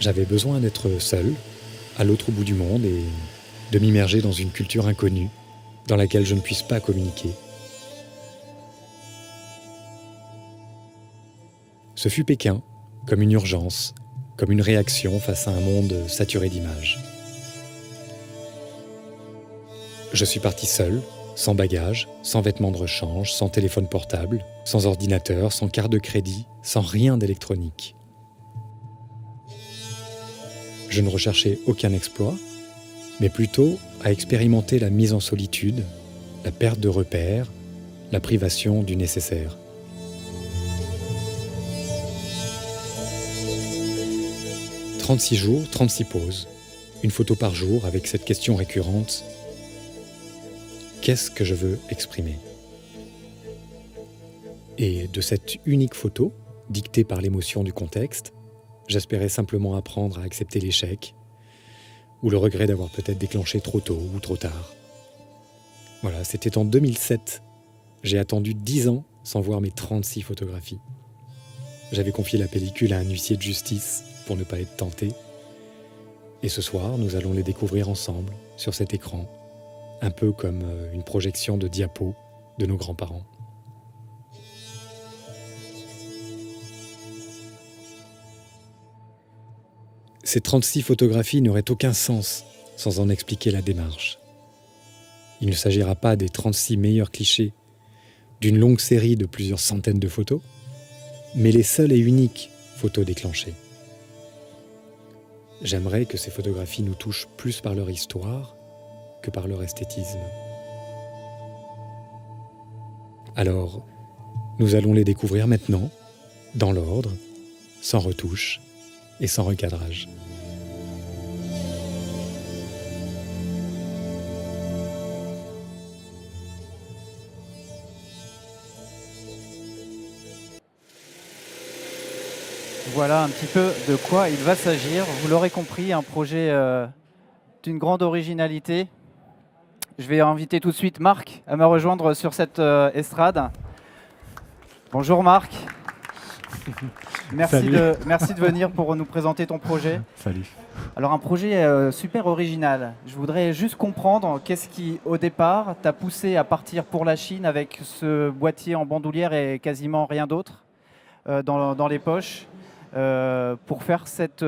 J'avais besoin d'être seul, à l'autre bout du monde, et de m'immerger dans une culture inconnue, dans laquelle je ne puisse pas communiquer. Ce fut Pékin, comme une urgence, comme une réaction face à un monde saturé d'images. Je suis parti seul, sans bagages, sans vêtements de rechange, sans téléphone portable, sans ordinateur, sans carte de crédit, sans rien d'électronique. Je ne recherchais aucun exploit, mais plutôt à expérimenter la mise en solitude, la perte de repères, la privation du nécessaire. « 36 jours, 36 pauses, une photo par jour avec cette question récurrente : qu'est-ce que je veux exprimer ? Et de cette unique photo, dictée par l'émotion du contexte, j'espérais simplement apprendre à accepter l'échec ou le regret d'avoir peut-être déclenché trop tôt ou trop tard. Voilà, c'était en 2007. J'ai attendu 10 ans sans voir mes 36 photographies. J'avais confié la pellicule à un huissier de justice pour ne pas être tenté. Et ce soir, nous allons les découvrir ensemble, sur cet écran, un peu comme une projection de diapos de nos grands-parents. Ces 36 photographies n'auraient aucun sens sans en expliquer la démarche. Il ne s'agira pas des 36 meilleurs clichés d'une longue série de plusieurs centaines de photos, mais les seules et uniques photos déclenchées. J'aimerais que ces photographies nous touchent plus par leur histoire que par leur esthétisme. Alors, nous allons les découvrir maintenant, dans l'ordre, sans retouche et sans recadrage. Voilà un petit peu de quoi il va s'agir. Vous l'aurez compris, un projet d'une grande originalité. Je vais inviter tout de suite Marc à me rejoindre sur cette estrade. Bonjour Marc. Merci de venir pour nous présenter ton projet. Salut. Alors un projet super original. Je voudrais juste comprendre qu'est-ce qui, au départ, t'a poussé à partir pour la Chine avec ce boîtier en bandoulière et quasiment rien d'autre dans les poches. Pour faire cette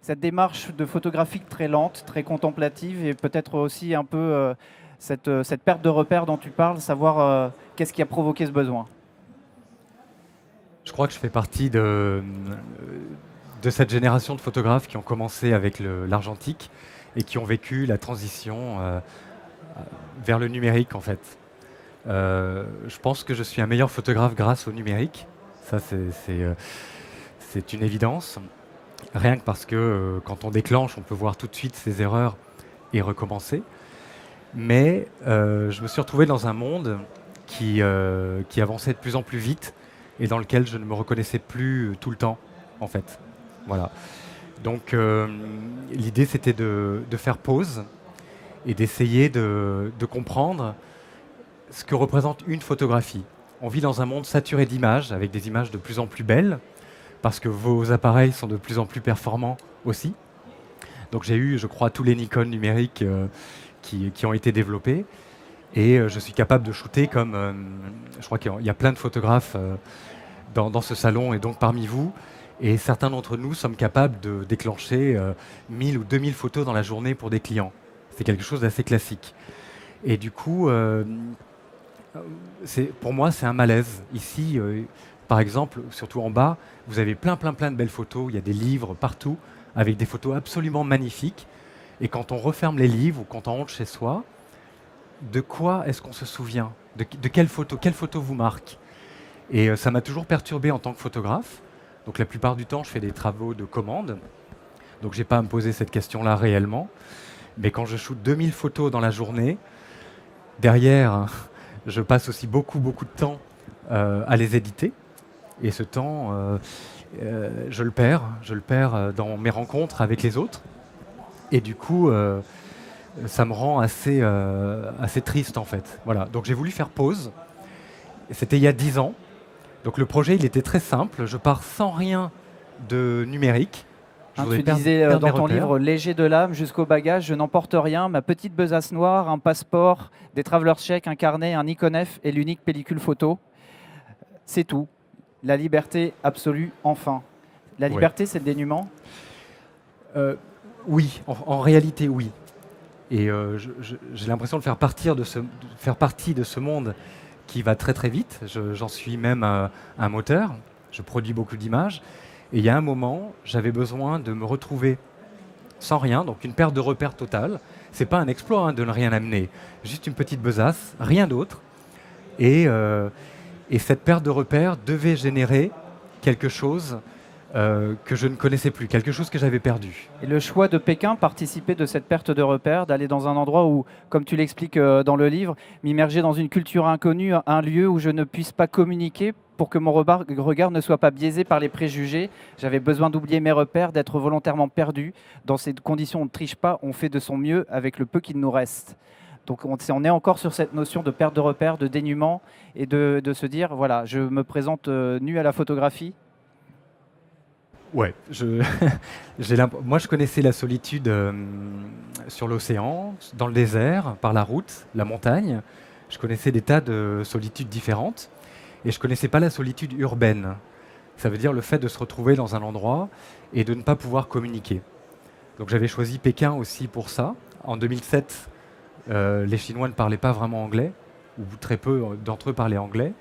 démarche de photographie très lente, très contemplative et peut-être aussi un peu cette perte de repères dont tu parles, savoir qu'est-ce qui a provoqué ce besoin. Je crois que je fais partie de cette génération de photographes qui ont commencé avec l'argentique et qui ont vécu la transition vers le numérique en fait. Je pense que je suis un meilleur photographe grâce au numérique. Ça c'est une évidence, rien que parce que quand on déclenche, on peut voir tout de suite ses erreurs et recommencer. Mais je me suis retrouvé dans un monde qui avançait de plus en plus vite et dans lequel je ne me reconnaissais plus tout le temps, en fait. Voilà. Donc l'idée, c'était de faire pause et d'essayer de comprendre ce que représente une photographie. On vit dans un monde saturé d'images, avec des images de plus en plus belles, parce que vos appareils sont de plus en plus performants aussi. Donc j'ai eu, je crois, tous les Nikon numériques qui ont été développés. Et je suis capable de shooter comme... je crois qu'il y a plein de photographes dans ce salon et donc parmi vous. Et certains d'entre nous sommes capables de déclencher 1000 ou 2000 photos dans la journée pour des clients. C'est quelque chose d'assez classique. Et du coup, pour moi, c'est un malaise. Ici, par exemple, surtout en bas, vous avez plein de belles photos. Il y a des livres partout avec des photos absolument magnifiques. Et quand on referme les livres ou quand on rentre chez soi, de quoi est-ce qu'on se souvient ? De quelle photo vous marque ? Et ça m'a toujours perturbé en tant que photographe. Donc la plupart du temps, je fais des travaux de commande. Donc je n'ai pas à me poser cette question-là réellement. Mais quand je shoote 2000 photos dans la journée, derrière, je passe aussi beaucoup de temps à les éditer. Et ce temps, je le perds dans mes rencontres avec les autres. Et du coup, ça me rend assez triste en fait. Voilà. Donc j'ai voulu faire pause. C'était il y a 10 ans. Donc le projet, il était très simple. Je pars sans rien de numérique. Je Hein, voudrais tu disais perdre dans mes ton repères. livre léger de l'âme jusqu'au bagage, je n'emporte rien, ma petite besace noire, un passeport, des travelers chèques, un carnet, un Nikon F et l'unique pellicule photo. C'est tout. La liberté absolue, enfin. La Ouais. liberté, c'est le dénuement. Oui, en réalité, oui. Et j'ai l'impression de faire partie de ce monde qui va très très vite. J'en suis même un moteur. Je produis beaucoup d'images. Et il y a un moment, j'avais besoin de me retrouver sans rien, donc une perte de repères totale. C'est pas un exploit de ne rien amener, juste une petite besace, rien d'autre. Et cette perte de repères devait générer quelque chose que je ne connaissais plus, quelque chose que j'avais perdu. Et le choix de Pékin participait de cette perte de repères, d'aller dans un endroit où, comme tu l'expliques dans le livre, m'immerger dans une culture inconnue, un lieu où je ne puisse pas communiquer pour que mon regard ne soit pas biaisé par les préjugés. J'avais besoin d'oublier mes repères, d'être volontairement perdu. Dans ces conditions, on ne triche pas, on fait de son mieux avec le peu qu'il nous reste. Donc on est encore sur cette notion de perte de repères, de dénuement, et de se dire, voilà, je me présente nu à la photographie. Ouais, moi je connaissais la solitude sur l'océan, dans le désert, par la route, la montagne. Je connaissais des tas de solitudes différentes et je connaissais pas la solitude urbaine. Ça veut dire le fait de se retrouver dans un endroit et de ne pas pouvoir communiquer. Donc j'avais choisi Pékin aussi pour ça. En 2007, les Chinois ne parlaient pas vraiment anglais, ou très peu d'entre eux parlaient anglais.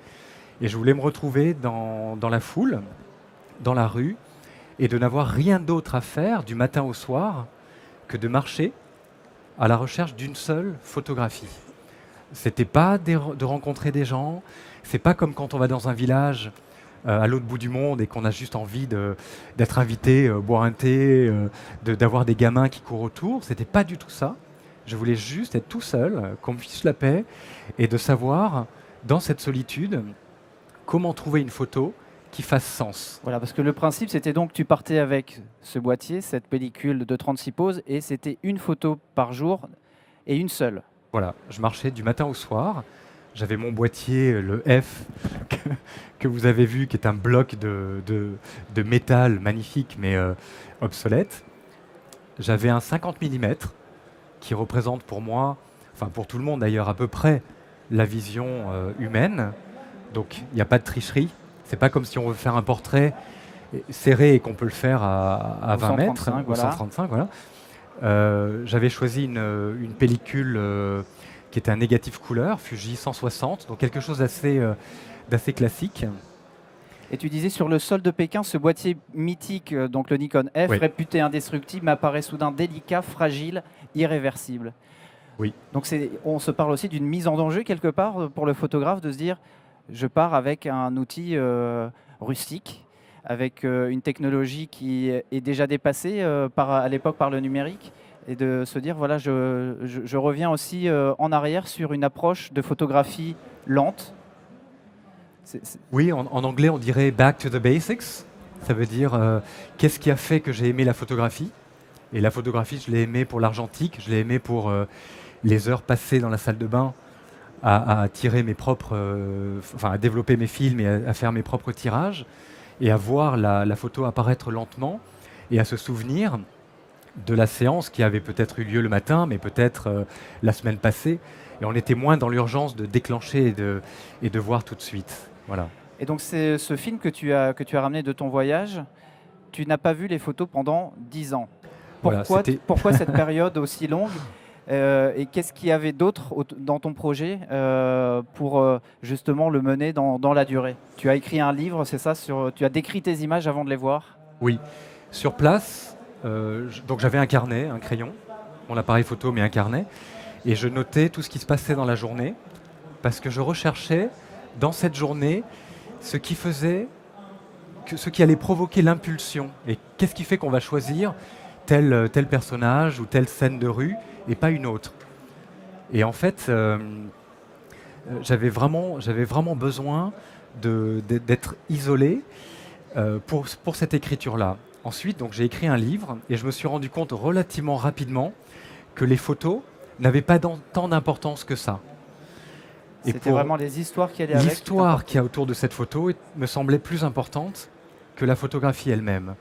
Et je voulais me retrouver dans la foule, dans la rue, et de n'avoir rien d'autre à faire du matin au soir que de marcher à la recherche d'une seule photographie. C'était pas de rencontrer des gens, c'est pas comme quand on va dans un village à l'autre bout du monde et qu'on a juste envie d'être invité, boire un thé, d'avoir des gamins qui courent autour. C'était pas du tout ça. Je voulais juste être tout seul, qu'on me fiche la paix et de savoir, dans cette solitude, comment trouver une photo qui fasse sens. Voilà, parce que le principe, c'était donc tu partais avec ce boîtier, cette pellicule de 36 poses, et c'était une photo par jour et une seule. Voilà, je marchais du matin au soir. J'avais mon boîtier, le F, que vous avez vu, qui est un bloc de métal magnifique, mais obsolète. J'avais un 50 mm qui représente pour moi, enfin pour tout le monde d'ailleurs, à peu près la vision humaine. Donc il n'y a pas de tricherie. C'est pas comme si on veut faire un portrait serré et qu'on peut le faire à Au 20 mètres, 135, ou voilà. 135, voilà. J'avais choisi une pellicule qui était un négatif couleur, Fuji 160, donc quelque chose d'assez classique. Et tu disais sur le sol de Pékin, ce boîtier mythique, donc le Nikon F, Oui. réputé indestructible, m'apparaît soudain délicat, fragile, irréversible. Oui. Donc on se parle aussi d'une mise en danger quelque part pour le photographe de se dire, je pars avec un outil rustique, avec une technologie qui est déjà dépassée à l'époque par le numérique, et de se dire, voilà, je reviens aussi en arrière sur une approche de photographie lente. Oui, en anglais, on dirait back to the basics. Ça veut dire qu'est-ce qui a fait que j'ai aimé la photographie. Et la photographie, je l'ai aimée pour l'argentique, je l'ai aimée pour les heures passées dans la salle de bain à tirer mes propres, à développer mes films et à faire mes propres tirages, et à voir la photo apparaître lentement, et à se souvenir de la séance qui avait peut-être eu lieu le matin, mais peut-être la semaine passée. Et on était moins dans l'urgence de déclencher et de voir tout de suite. Voilà. Et donc c'est ce film que tu as ramené de ton voyage, tu n'as pas vu les photos pendant 10 ans. Voilà, Pourquoi cette période aussi longue et qu'est-ce qu'il y avait d'autre dans ton projet pour justement le mener dans la durée? Tu as écrit un livre, c'est ça, tu as décrit tes images avant de les voir? Oui. Sur place, donc j'avais un carnet, un crayon, mon appareil photo, mais un carnet, et je notais tout ce qui se passait dans la journée, parce que je recherchais dans cette journée ce qui allait provoquer l'impulsion. Et qu'est-ce qui fait qu'on va choisir tel personnage ou telle scène de rue et pas une autre. Et en fait, j'avais vraiment besoin d'être isolé pour cette écriture-là. Ensuite, donc, j'ai écrit un livre et je me suis rendu compte relativement rapidement que les photos n'avaient pas tant d'importance que ça. C'était vraiment les histoires qui allaient avec. L'histoire qu'il y a autour de cette photo me semblait plus importante que la photographie elle-même.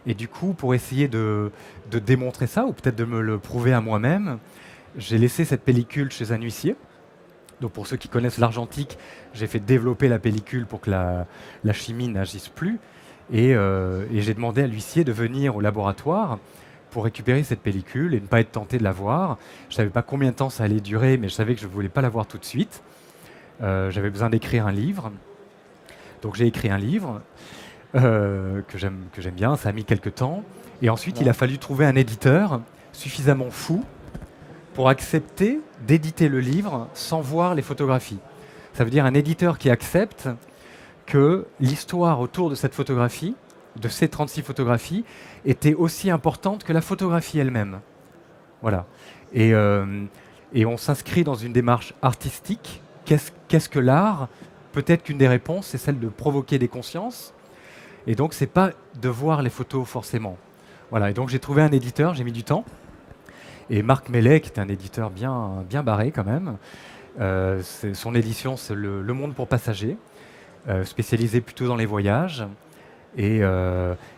Et du coup, pour essayer de démontrer ça, ou peut-être de me le prouver à moi-même, j'ai laissé cette pellicule chez un huissier. Donc pour ceux qui connaissent l'argentique, j'ai fait développer la pellicule pour que la chimie n'agisse plus. Et j'ai demandé à l'huissier de venir au laboratoire pour récupérer cette pellicule et ne pas être tenté de la voir. Je ne savais pas combien de temps ça allait durer, mais je savais que je ne voulais pas la voir tout de suite. J'avais besoin d'écrire un livre. Donc j'ai écrit un livre que j'aime bien, ça a mis quelques temps. Et ensuite, il a fallu trouver un éditeur suffisamment fou pour accepter d'éditer le livre sans voir les photographies. Ça veut dire un éditeur qui accepte que l'histoire autour de cette photographie, de ces 36 photographies, était aussi importante que la photographie elle-même. Voilà. Et on s'inscrit dans une démarche artistique. Qu'est-ce que l'art? Peut-être qu'une des réponses, c'est celle de provoquer des consciences. Et donc, c'est pas de voir les photos forcément. Voilà. Et donc, j'ai trouvé un éditeur, j'ai mis du temps. Et Marc Mellet, qui est un éditeur bien barré quand même, son édition, c'est Le Monde pour Passagers, spécialisé plutôt dans les voyages. Et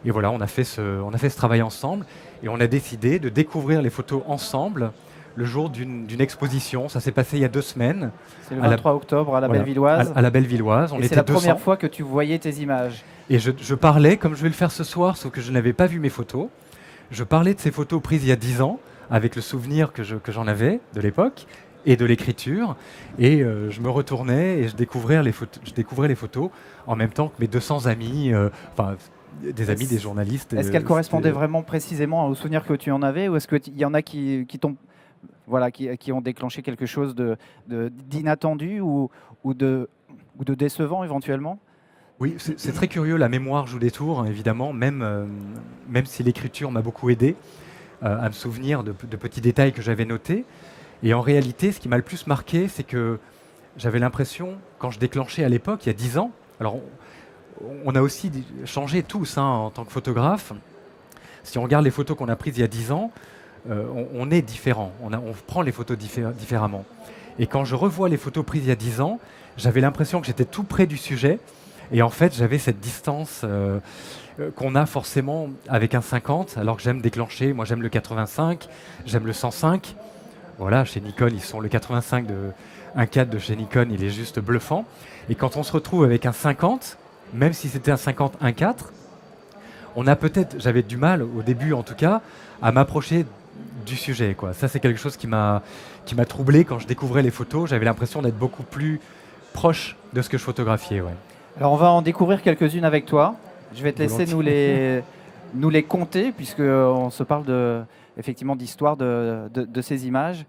voilà, on a fait ce travail ensemble et on a décidé de découvrir les photos ensemble le jour d'une exposition. Ça s'est passé il y a 2 semaines. C'est le 23 octobre à la Bellevilloise. À la Bellevilloise. Et c'est la première fois que tu voyais tes images. Et je parlais, comme je vais le faire ce soir, sauf que je n'avais pas vu mes photos. Je parlais de ces photos prises il y a 10 ans, avec le souvenir que j'en avais de l'époque et de l'écriture. Et je me retournais et je découvrais les photos en même temps que mes 200 amis, des amis, des journalistes. Est-ce qu'elles correspondaient vraiment précisément aux souvenirs que tu en avais, ou est-ce qu'il y en a qui ont déclenché quelque chose d'inattendu ou de décevant éventuellement? Oui, c'est très curieux, la mémoire joue des tours, hein, évidemment, même si l'écriture m'a beaucoup aidé à me souvenir de petits détails que j'avais notés. Et en réalité, ce qui m'a le plus marqué, c'est que j'avais l'impression, quand je déclenchais à l'époque, il y a 10 ans, alors on a aussi changé tous en tant que photographe. Si on regarde les photos qu'on a prises il y a 10 ans, on est différent, on prend les photos différemment. Et quand je revois les photos prises il y a 10 ans, j'avais l'impression que j'étais tout près du sujet. Et en fait, j'avais cette distance qu'on a forcément avec un 50, alors que j'aime déclencher. Moi, j'aime le 85, j'aime le 105. Voilà, chez Nikon, ils sont le 85 de 1.4 de chez Nikon, il est juste bluffant. Et quand on se retrouve avec un 50, même si c'était un 50 1.4, j'avais du mal, au début en tout cas, à m'approcher du sujet, quoi. Ça, c'est quelque chose qui m'a troublé quand je découvrais les photos. J'avais l'impression d'être beaucoup plus proche de ce que je photographiais. Ouais. Alors, on va en découvrir quelques-unes avec toi. Je vais te laisser nous les compter, puisqu'on se parle effectivement d'histoire de ces images.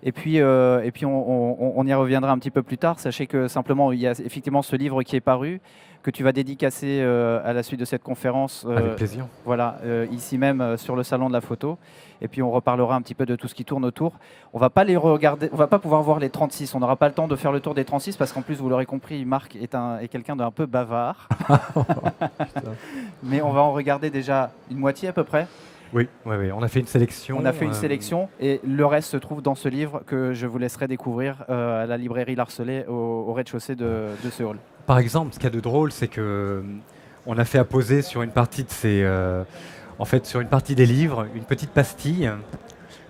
Et puis on y reviendra un petit peu plus tard. Sachez que simplement, il y a effectivement ce livre qui est paru, que tu vas dédicacer à la suite de cette conférence. Avec plaisir. Voilà, ici même sur le salon de la photo. Et puis on reparlera un petit peu de tout ce qui tourne autour. On va pas les regarder, on va pas pouvoir voir les 36. On n'aura pas le temps de faire le tour des 36 parce qu'en plus, vous l'aurez compris, Marc est quelqu'un d'un peu bavard. Mais on va en regarder déjà une moitié à peu près. Oui, on a fait une sélection. On a fait une sélection et le reste se trouve dans ce livre que je vous laisserai découvrir à la librairie Larcelet au rez-de-chaussée de ce hall. Par exemple, ce qu'il y a de drôle, c'est qu'on a fait apposer sur une partie sur une partie des livres, une petite pastille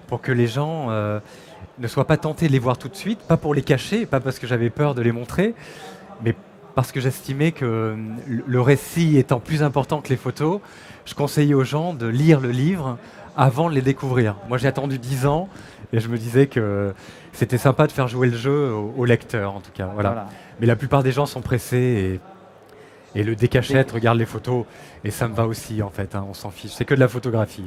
pour que les gens ne soient pas tentés de les voir tout de suite, pas pour les cacher, pas parce que j'avais peur de les montrer, mais parce que j'estimais que le récit étant plus important que les photos, je conseillais aux gens de lire le livre avant de les découvrir. Moi, j'ai attendu 10 ans et je me disais que c'était sympa de faire jouer le jeu au lecteur, en tout cas. Voilà. Mais la plupart des gens sont pressés et le décachette, regarde les photos et ça me va aussi, en fait. On s'en fiche. C'est que de la photographie.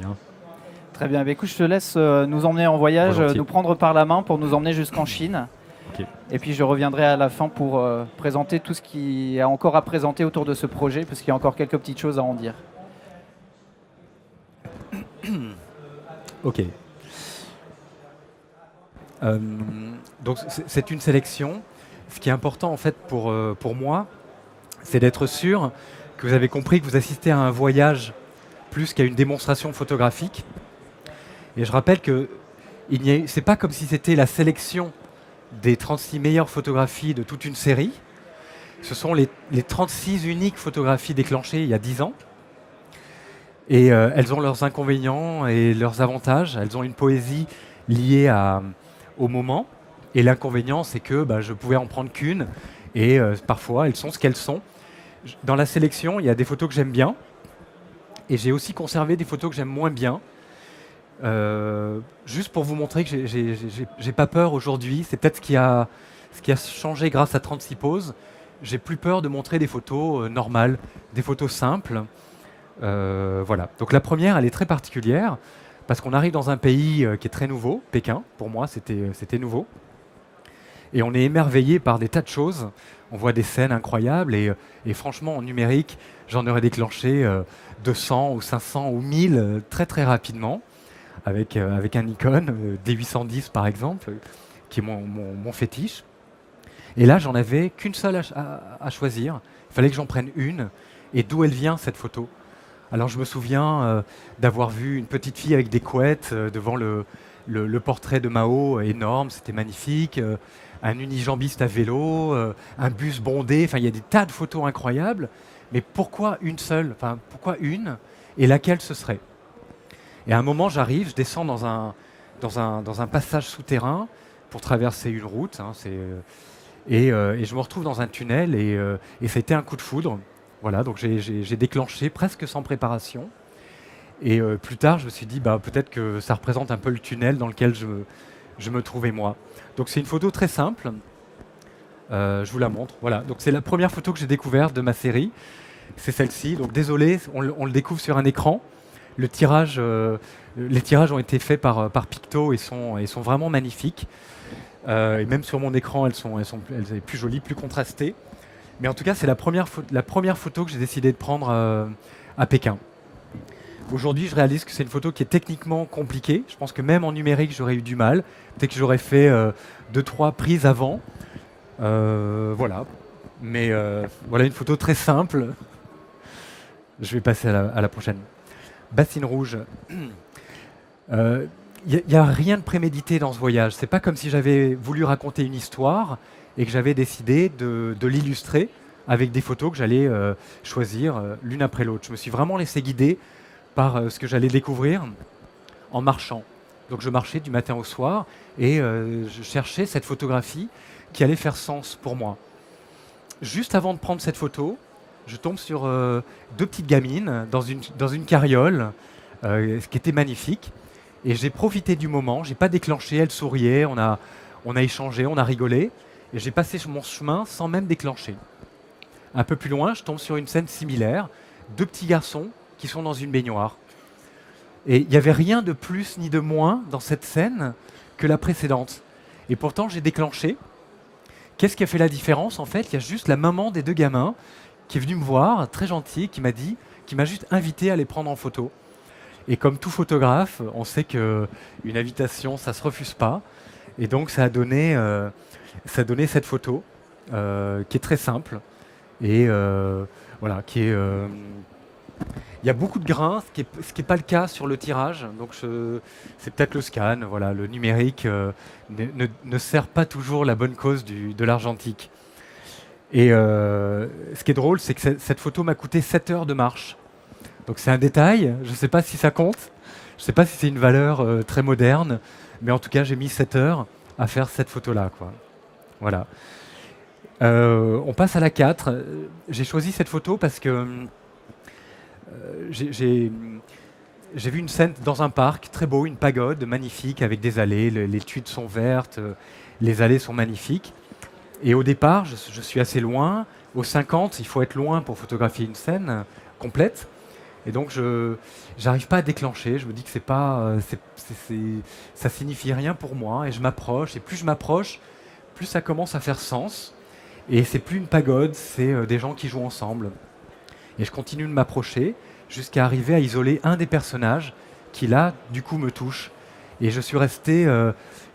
Très bien. Écoute, je te laisse nous emmener en voyage, Volontiers. nous prendre par la main pour nous emmener jusqu'en Chine. Okay. Et puis je reviendrai à la fin pour présenter tout ce qu'il y a encore à présenter autour de ce projet, parce qu'il y a encore quelques petites choses à en dire. Ok. Donc c'est une sélection. Ce qui est important en fait pour moi, c'est d'être sûr que vous avez compris que vous assistez à un voyage plus qu'à une démonstration photographique. Et je rappelle que c'est pas comme si c'était la sélection des 36 meilleures photographies de toute une série. Ce sont les 36 uniques photographies déclenchées il y a 10 ans. Et elles ont leurs inconvénients et leurs avantages. Elles ont une poésie liée au moment. Et l'inconvénient, c'est que je pouvais en prendre qu'une. Et parfois, elles sont ce qu'elles sont. Dans la sélection, il y a des photos que j'aime bien. Et j'ai aussi conservé des photos que j'aime moins bien. Juste pour vous montrer que j'ai pas peur aujourd'hui. C'est peut-être ce qui a changé grâce à 36 poses. J'ai plus peur de montrer des photos normales, des photos simples. Voilà. Donc la première, elle est très particulière parce qu'on arrive dans un pays qui est très nouveau, Pékin. Pour moi, c'était nouveau. Et on est émerveillé par des tas de choses. On voit des scènes incroyables et franchement, en numérique, j'en aurais déclenché 200 ou 500 ou 1000 très très rapidement avec un Nikon D810 par exemple, qui est mon fétiche. Et là, j'en avais qu'une seule à choisir. Il fallait que j'en prenne une. Et d'où elle vient cette photo? Alors je me souviens d'avoir vu une petite fille avec des couettes devant le portrait de Mao énorme, c'était magnifique. Un unijambiste à vélo, un bus bondé, enfin il y a des tas de photos incroyables. Mais pourquoi une seule? Enfin pourquoi une? Et laquelle ce serait? Et à un moment j'arrive, je descends dans un passage souterrain pour traverser une route. Et je me retrouve dans un tunnel et ça a été un coup de foudre. Voilà, donc j'ai déclenché presque sans préparation. Et plus tard, je me suis dit, peut-être que ça représente un peu le tunnel dans lequel je me trouvais moi. Donc c'est une photo très simple. Je vous la montre. Voilà, donc c'est la première photo que j'ai découverte de ma série. C'est celle-ci. Donc désolé, on le découvre sur un écran. Les tirages ont été faits par Picto et sont vraiment magnifiques. Et même sur mon écran, elles sont plus jolies, plus contrastées. Mais en tout cas, c'est la première photo que j'ai décidé de prendre à Pékin. Aujourd'hui, je réalise que c'est une photo qui est techniquement compliquée. Je pense que même en numérique, j'aurais eu du mal. Peut-être que j'aurais fait 2-3 prises avant. Voilà. Mais voilà une photo très simple. Je vais passer à la prochaine. Bassine rouge. Il n'y a rien de prémédité dans ce voyage. C'est pas comme si j'avais voulu raconter une histoire et que j'avais décidé de l'illustrer avec des photos que j'allais choisir l'une après l'autre. Je me suis vraiment laissé guider par ce que j'allais découvrir en marchant. Donc je marchais du matin au soir et je cherchais cette photographie qui allait faire sens pour moi. Juste avant de prendre cette photo, je tombe sur 2 petites gamines dans une carriole, ce qui était magnifique. Et j'ai profité du moment, j'ai pas déclenché, elles souriaient, on a échangé, on a rigolé. Et j'ai passé mon chemin sans même déclencher. Un peu plus loin, je tombe sur une scène similaire. 2 petits garçons qui sont dans une baignoire. Et il n'y avait rien de plus ni de moins dans cette scène que la précédente. Et pourtant, j'ai déclenché. Qu'est-ce qui a fait la différence? En fait, il y a juste la maman des 2 gamins qui est venue me voir, très gentille, qui m'a juste invité à les prendre en photo. Et comme tout photographe, on sait qu'une invitation, ça ne se refuse pas. Et donc, ça a donné cette photo qui est très simple et voilà, qui est. Il y a beaucoup de grains, ce qui est pas le cas sur le tirage. Donc c'est peut-être le scan. Voilà, le numérique ne sert pas toujours la bonne cause de l'argentique. Et ce qui est drôle, c'est que cette photo m'a coûté 7 heures de marche. Donc c'est un détail. Je ne sais pas si ça compte. Je ne sais pas si c'est une valeur très moderne, mais en tout cas, j'ai mis 7 heures à faire cette photo-là, quoi. Voilà. On passe à la 4. J'ai choisi cette photo parce que j'ai vu une scène dans un parc très beau, une pagode magnifique avec des allées. Les tuiles sont vertes, les allées sont magnifiques. Et au départ, je suis assez loin. Au 50, il faut être loin pour photographier une scène complète. Et donc, je n'arrive pas à déclencher. Je me dis que ça signifie rien pour moi. Et je m'approche. Et plus je m'approche, plus ça commence à faire sens. Et c'est plus une pagode, c'est des gens qui jouent ensemble. Et je continue de m'approcher jusqu'à arriver à isoler un des personnages qui, là, du coup, me touche. Et je suis resté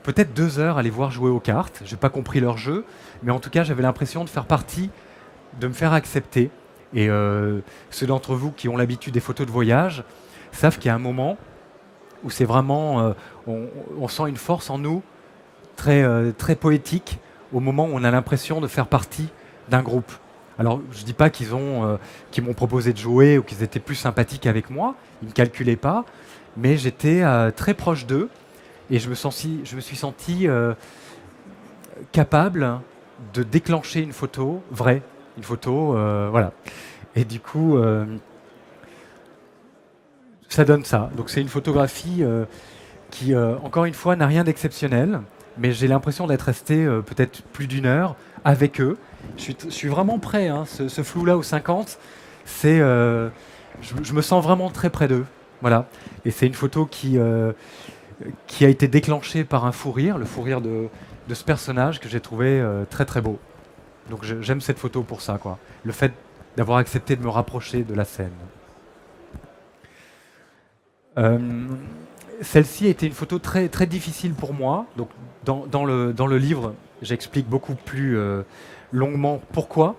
peut-être 2 heures à les voir jouer aux cartes. Je n'ai pas compris leur jeu, mais en tout cas, j'avais l'impression de faire partie, de me faire accepter. Et ceux d'entre vous qui ont l'habitude des photos de voyage savent qu'il y a un moment où c'est vraiment, on sent une force en nous très, très poétique au moment où on a l'impression de faire partie d'un groupe. Alors, je ne dis pas qu'ils m'ont proposé de jouer ou qu'ils étaient plus sympathiques avec moi, ils ne me calculaient pas, mais j'étais très proche d'eux et je me suis senti capable de déclencher une photo vraie, une photo, voilà. Et du coup, ça donne ça. Donc c'est une photographie qui, encore une fois, n'a rien d'exceptionnel, mais j'ai l'impression d'être resté peut-être plus d'1 heure avec eux. Je suis vraiment prêt, hein. Ce flou-là au 50, je me sens vraiment très près d'eux. Voilà. Et c'est une photo qui a été déclenchée par un fou rire, le fou rire de ce personnage que j'ai trouvé très très beau. Donc j'aime cette photo pour ça, quoi. Le fait d'avoir accepté de me rapprocher de la scène. Celle-ci a été une photo très, très difficile pour moi. Donc, dans le livre, j'explique beaucoup plus longuement pourquoi.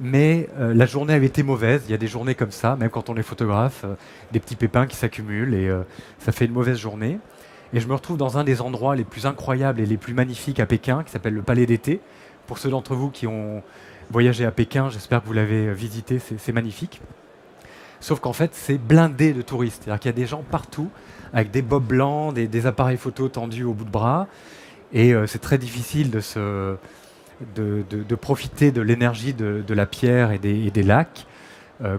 Mais la journée avait été mauvaise. Il y a des journées comme ça, même quand on est photographe, des petits pépins qui s'accumulent et ça fait une mauvaise journée. Et je me retrouve dans un des endroits les plus incroyables et les plus magnifiques à Pékin, qui s'appelle le Palais d'été. Pour ceux d'entre vous qui ont voyagé à Pékin, j'espère que vous l'avez visité, c'est magnifique. Sauf qu'en fait, c'est blindé de touristes. C'est-à-dire qu'il y a des gens partout, avec des bobs blancs, des appareils photo tendus au bout de bras. Et c'est très difficile de profiter de l'énergie de la pierre et des lacs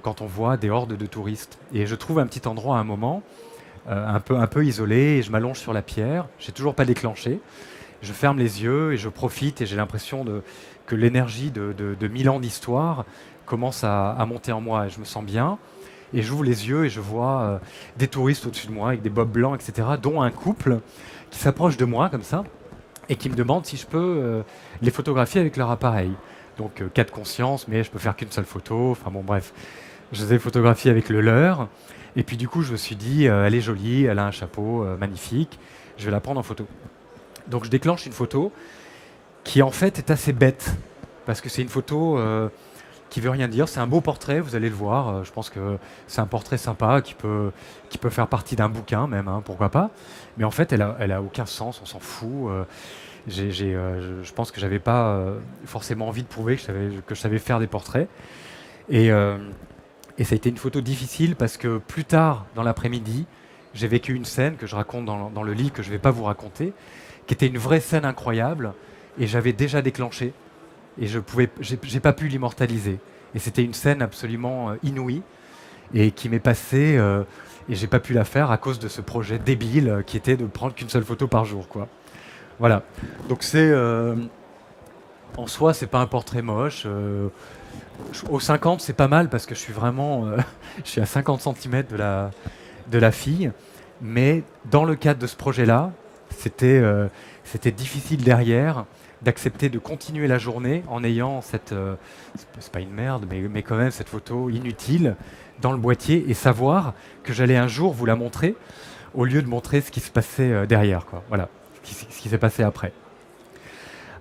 quand on voit des hordes de touristes. Et je trouve un petit endroit à un moment, un peu isolé, et je m'allonge sur la pierre. Je n'ai toujours pas déclenché. Je ferme les yeux et je profite, et j'ai l'impression que l'énergie de 1000 ans d'histoire commence à monter en moi. Et je me sens bien. Et j'ouvre les yeux et je vois des touristes au-dessus de moi avec des bobs blancs, etc., dont un couple qui s'approche de moi comme ça et qui me demande si je peux les photographier avec leur appareil. Donc cas de conscience, mais je peux faire qu'une seule photo. Enfin bon, bref, je les ai photographiés avec le leur. Et puis du coup, je me suis dit, elle est jolie, elle a un chapeau magnifique, je vais la prendre en photo. Donc je déclenche une photo qui en fait est assez bête, parce que c'est une photo qui veut rien dire. C'est un beau portrait, vous allez le voir. Je pense que c'est un portrait sympa qui peut faire partie d'un bouquin même, hein, pourquoi pas. Mais en fait, elle a aucun sens, on s'en fout. Je pense que j'avais pas forcément envie de prouver que je savais faire des portraits. Et ça a été une photo difficile parce que plus tard dans l'après-midi, j'ai vécu une scène que je raconte dans le livre, que je ne vais pas vous raconter, qui était une vraie scène incroyable, et j'avais déjà déclenché. Et j'ai pas pu l'immortaliser. Et c'était une scène absolument inouïe et qui m'est passée et j'ai pas pu la faire à cause de ce projet débile qui était de prendre qu'une seule photo par jour, quoi. Voilà. Donc en soi, c'est pas un portrait moche. Au 50, c'est pas mal parce que je suis vraiment, je suis à 50 cm de la fille. Mais dans le cadre de ce projet-là, c'était difficile derrière d'accepter de continuer la journée en ayant cette, c'est pas une merde, mais quand même cette photo inutile dans le boîtier et savoir que j'allais un jour vous la montrer au lieu de montrer ce qui se passait derrière, quoi. Voilà, ce qui s'est passé après.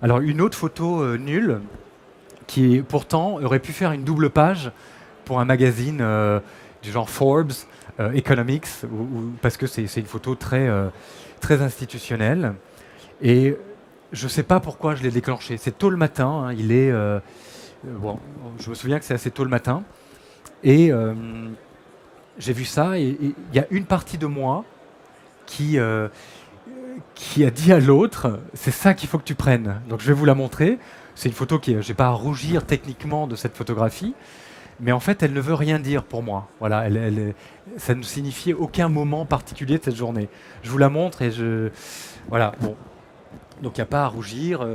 Alors une autre photo nulle qui pourtant aurait pu faire une double page pour un magazine du genre Forbes, Economics, parce que c'est une photo très, très institutionnelle. Et je ne sais pas pourquoi je l'ai déclenché. C'est tôt le matin, hein, il est... bon, je me souviens que c'est assez tôt le matin. Et j'ai vu ça, et il y a une partie de moi qui a dit à l'autre, c'est ça qu'il faut que tu prennes. Donc je vais vous la montrer. C'est une photo qui... Je n'ai pas à rougir techniquement de cette photographie, mais en fait, elle ne veut rien dire pour moi. Voilà, ça ne signifiait aucun moment particulier de cette journée. Je vous la montre et voilà, bon. Donc il n'y a pas à rougir.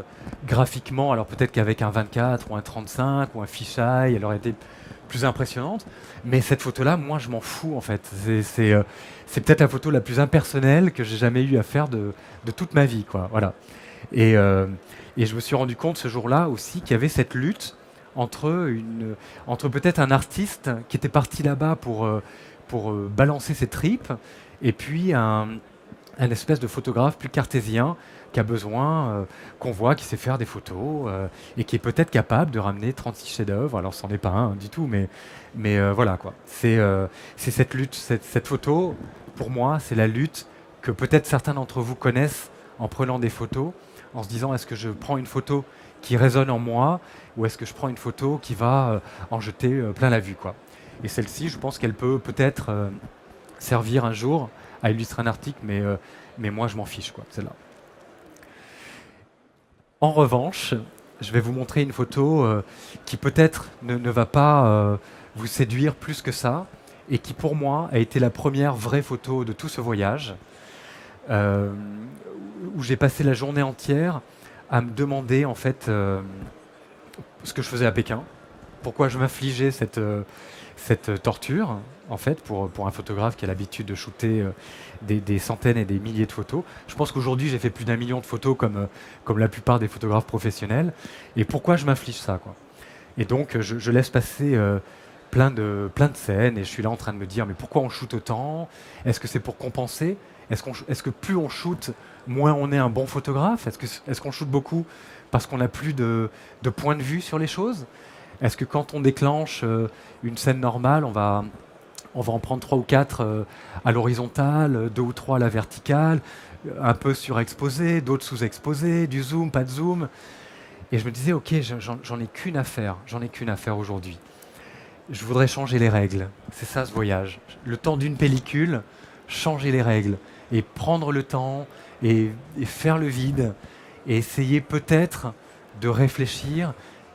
Graphiquement, alors peut-être qu'avec un 24 ou un 35 ou un fisheye, elle aurait été plus impressionnante. Mais cette photo-là, moi, je m'en fous en fait. C'est peut-être la photo la plus impersonnelle que j'ai jamais eu à faire de toute ma vie, quoi. Voilà. Et je me suis rendu compte ce jour-là aussi qu'il y avait cette lutte entre peut-être un artiste qui était parti là-bas pour balancer ses tripes, et puis un espèce de photographe plus cartésien qui a besoin qu'on voit, qui sait faire des photos et qui est peut-être capable de ramener 36 chefs-d'œuvre. Alors, c'en est pas un du tout, mais voilà, quoi. C'est cette lutte, cette photo, pour moi, c'est la lutte que peut-être certains d'entre vous connaissent en prenant des photos, en se disant, est-ce que je prends une photo qui résonne en moi, ou est-ce que je prends une photo qui va en jeter plein la vue, quoi. Et celle-ci, je pense qu'elle peut peut-être servir un jour à illustrer un article, mais moi, je m'en fiche, quoi, celle-là. En revanche, je vais vous montrer une photo qui peut-être ne va pas vous séduire plus que ça, et qui pour moi a été la première vraie photo de tout ce voyage, où j'ai passé la journée entière à me demander en fait ce que je faisais à Pékin, pourquoi je m'infligeais cette torture en fait pour un photographe qui a l'habitude de shooter des centaines et des milliers de photos. Je pense qu'aujourd'hui j'ai fait plus d'1 million de photos comme la plupart des photographes professionnels. Et pourquoi je m'inflige ça, quoi. Et donc je laisse passer plein de scènes, et je suis là en train de me dire mais pourquoi on shoot autant? Est-ce que c'est pour compenser? Est-ce que plus on shoot, moins on est un bon photographe? Est-ce qu'on shoot beaucoup parce qu'on n'a plus de point de vue sur les choses? Est-ce que quand on déclenche une scène normale, on va en prendre 3 ou 4 à l'horizontale, 2 ou 3 à la verticale, un peu surexposé, d'autres sous-exposés, du zoom, pas de zoom? Et je me disais, ok, j'en ai qu'une affaire aujourd'hui. Je voudrais changer les règles. C'est ça ce voyage. Le temps d'une pellicule, changer les règles et prendre le temps et faire le vide et essayer peut-être de réfléchir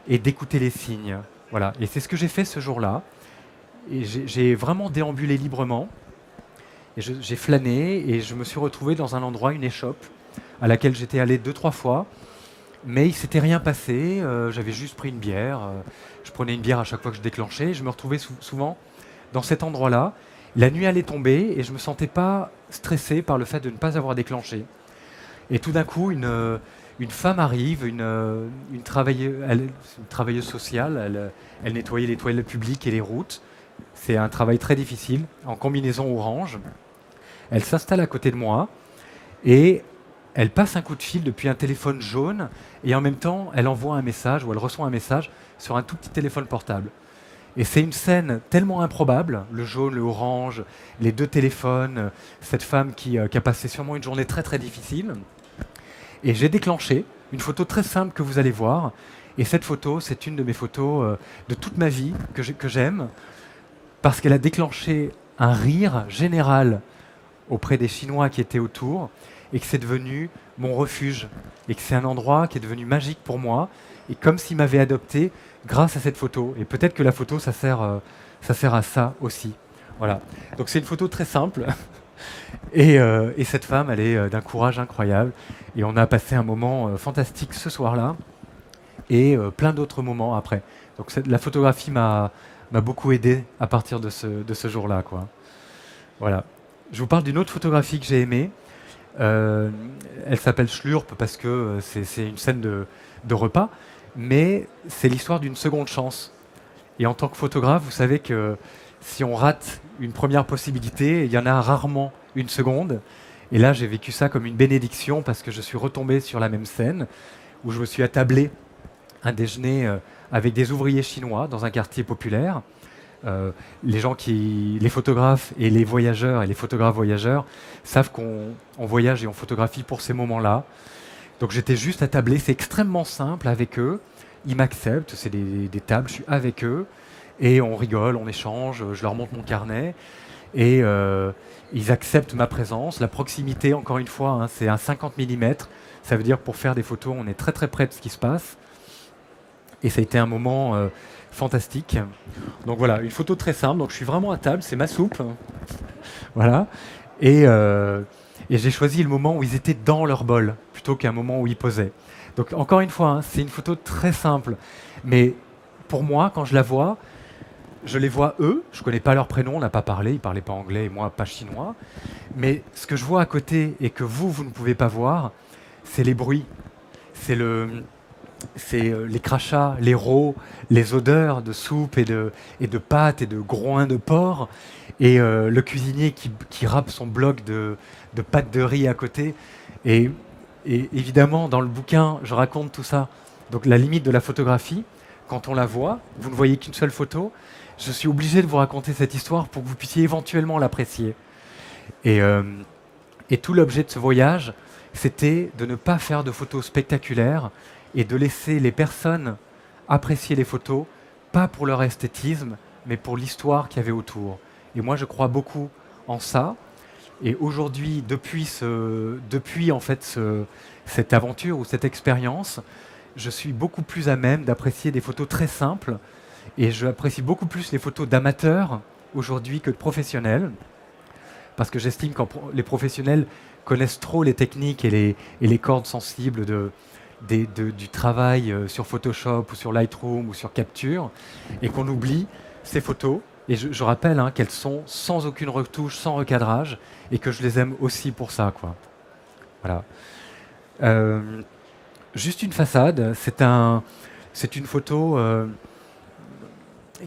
et d'écouter les signes. Voilà. Et c'est ce que j'ai fait ce jour-là. Et j'ai vraiment déambulé librement. Et j'ai flâné et je me suis retrouvé dans un endroit, une échoppe, à laquelle j'étais allé 2-3 fois. Mais il ne s'était rien passé. J'avais juste pris une bière. Je prenais une bière à chaque fois que je déclenchais. Je me retrouvais souvent dans cet endroit-là. La nuit allait tomber et je ne me sentais pas stressé par le fait de ne pas avoir déclenché. Et tout d'un coup, une femme arrive, une travailleuse sociale, elle nettoyait les toilettes publiques et les routes. C'est un travail très difficile, en combinaison orange. Elle s'installe à côté de moi et elle passe un coup de fil depuis un téléphone jaune, et en même temps, elle envoie un message, ou elle reçoit un message sur un tout petit téléphone portable. Et c'est une scène tellement improbable, le jaune, le orange, les 2 téléphones, cette femme qui a passé sûrement une journée très très difficile. Et j'ai déclenché une photo très simple que vous allez voir. Et cette photo, c'est une de mes photos de toute ma vie que j'aime, parce qu'elle a déclenché un rire général auprès des Chinois qui étaient autour, et que c'est devenu mon refuge, et que c'est un endroit qui est devenu magique pour moi, et comme s'il m'avait adopté grâce à cette photo. Et peut-être que la photo, ça sert à ça aussi. Voilà. Donc c'est une photo très simple, et cette femme, elle est d'un courage incroyable, et on a passé un moment fantastique ce soir-là, et plein d'autres moments après. Donc la photographie m'a beaucoup aidé à partir de ce jour-là, quoi. Voilà. Je vous parle d'une autre photographie que j'ai aimée. Elle s'appelle Schlurp parce que c'est une scène de repas, mais c'est l'histoire d'une seconde chance. Et en tant que photographe, vous savez que si on rate une première possibilité, il y en a rarement une seconde. Et là, j'ai vécu ça comme une bénédiction parce que je suis retombé sur la même scène où je me suis attablé un déjeuner avec des ouvriers chinois dans un quartier populaire. Les photographes et les voyageurs et les photographes voyageurs savent qu'on voyage et on photographie pour ces moments-là. Donc j'étais juste attablé, c'est extrêmement simple avec eux. Ils m'acceptent, c'est des tables, je suis avec eux et on rigole, on échange, je leur montre mon carnet et ils acceptent ma présence. La proximité, encore une fois, hein, c'est un 50 mm. Ça veut dire pour faire des photos, on est très très près de ce qui se passe. Et ça a été un moment fantastique. Donc voilà, une photo très simple. Donc je suis vraiment à table, c'est ma soupe. Voilà. Et j'ai choisi le moment où ils étaient dans leur bol, plutôt qu'un moment où ils posaient. Donc encore une fois, hein, c'est une photo très simple. Mais pour moi, quand je la vois, je les vois eux. Je ne connais pas leur prénom, on n'a pas parlé, ils ne parlaient pas anglais et moi pas chinois. Mais ce que je vois à côté et que vous ne pouvez pas voir, c'est les bruits. C'est les crachats, les rots, les odeurs de soupe et de pâtes et de groins de porc, et le cuisinier qui râpe son bloc de pâtes de riz à côté. Et évidemment, dans le bouquin, je raconte tout ça. Donc la limite de la photographie, quand on la voit, vous ne voyez qu'une seule photo, je suis obligé de vous raconter cette histoire pour que vous puissiez éventuellement l'apprécier. Et tout l'objet de ce voyage, c'était de ne pas faire de photos spectaculaires, et de laisser les personnes apprécier les photos, pas pour leur esthétisme, mais pour l'histoire qu'il y avait autour. Et moi, je crois beaucoup en ça. Et aujourd'hui, depuis en fait cette aventure ou cette expérience, je suis beaucoup plus à même d'apprécier des photos très simples. Et j'apprécie beaucoup plus les photos d'amateurs aujourd'hui que de professionnels. Parce que j'estime que les professionnels connaissent trop les techniques et les cordes sensibles du travail sur Photoshop ou sur Lightroom ou sur Capture, et qu'on oublie ces photos. Et je rappelle qu'elles sont sans aucune retouche, sans recadrage, et que je les aime aussi pour ça, quoi. Voilà. Juste une façade, c'est une photo